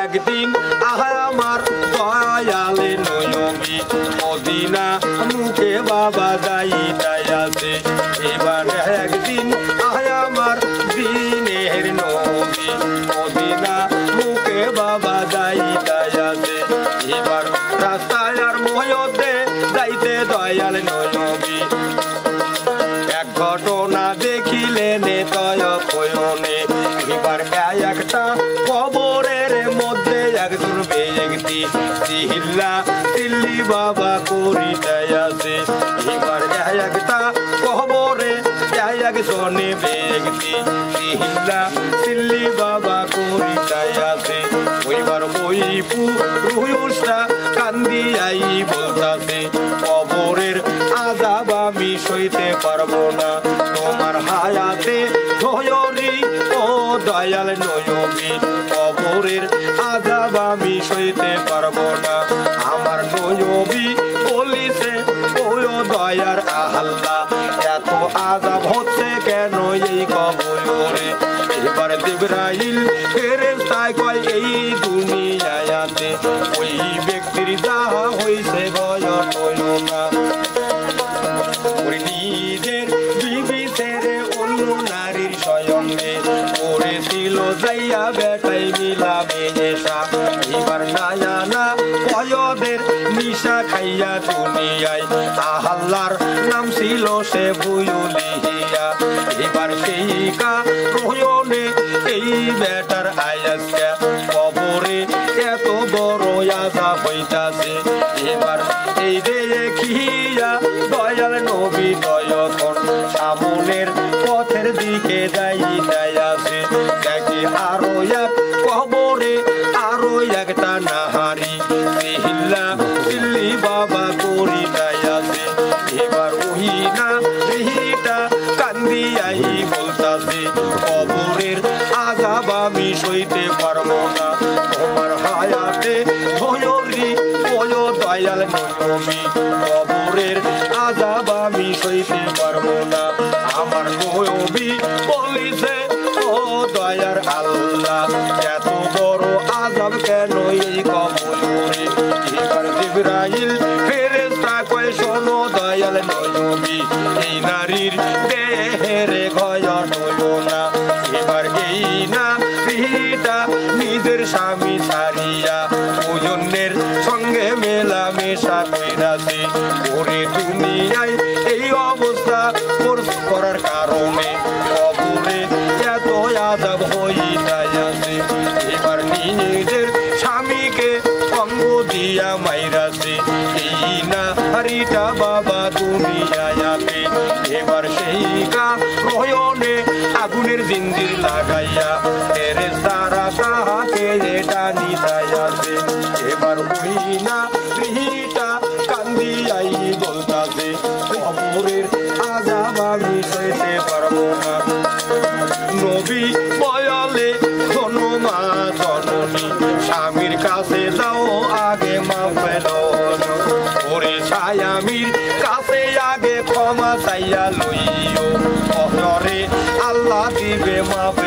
একদিন আমার দয়ালে নবী মদিনা মুখে বাবা যাইতাই আছে। এবার একদিন আমার দিনের নবী মদিনা মুখে বাবা যাইতাই আছে। এবার রাস্তায় আর মধ্যে যাইতে দয়াল নবী এক ঘটনা দেখিলেন তয় কয়নে। এবার একটা কবরের মধ্যে একজন ব্যক্তি চিল্লা চিল্লি বাবা করিতে আছে। এবার একটা কবরে একজনে ব্যক্তি চিল্লা চিল্লি বাবা করিতে আছে। ওইবার ওই পুরুষটা কান্দিয়াই বলতাছে কবরের আযাব আমি সইতে পারবো না, তোমার হায়াতে ধয়রি ও দয়াল নবী কবরের আযাব আমি সইতে পারবো না। আমার নবী বলিছে ও দয়ার আল্লাহ এত আযাব হচ্ছে কেন এই কবরে। এবার জিবরাইল ফেরেশতায় কয় এই দুনিয়াতে ওই ব্যক্তির যাহা হইছে ভয় হইল না। নিজের বিবি ছেড়ে অন্য নারীর সঙ্গে করেছিল যাইয়া বেটাই মিলা মেয়েসা। এবার নায়া না পয়দের নিশা খাইয়া দুনিয়ায় আল্লাহর নাম ছিল সে বুয়ুলিয়া। এবার সেই কারণে এই বেটার আয়াসকা কবরে এত বড় আযাব হইতাছে। এবার এই দেখিয়া দয়াল নবী তখন সামনের পথের দিকে যাইতাই আছে। দেখি আরো এক কবরে আরো একটা নাহারি চিল্লা চিল্লি বাবা করিতাই আছে। এবার ওই নারীটা কান্দিয়াই বলতাছে কবরের আযাব আমি সইতে পারবো না, তোমার হায়াতে ধয়রি ও দয়াল নবী কবরের আযাব আমি সইতে পারবো না। আমার নবী বলিছে ও দয়ার আল্লাহ এত বড় আযাব কেন এই কবরে। এবার জিবরাইল ফেরেশতা কয় শোনো দয়াল নবী এই নারীর দেহের ভয় হইল না। এবার এই নারীটা নিজের স্বামী ছাড়িয়া ওজনের সঙ্গে মেলামেশা কইরাছে। ওরে দুনিয়ায় এই অবস্থা করার কারণে কবরে এত আযাব হইতাই আছে। এবার নিজের স্বামীকে অঙ্গ দিয়া মাইরাছে এই নারীটা বাবা দুনিয়ায় আছে। এবার সেই কারণে আগুনের জিঞ্জির লাগাইয়া ফেরেশতারা তাহাকে টানিতাই আছে। এবার ওই নারীটা কান্দিয়াই বলতাছে কবরের আযাব আমি সইতে পারবো না। নবী বয়ালে শোনো মা জননী স্বামীর কাছে যাও আগে মাফ ওরে স্বামীর কাছে আগে ক্ষমা চাইয়া লইও অহরে আল্লাহ দিবে মাফ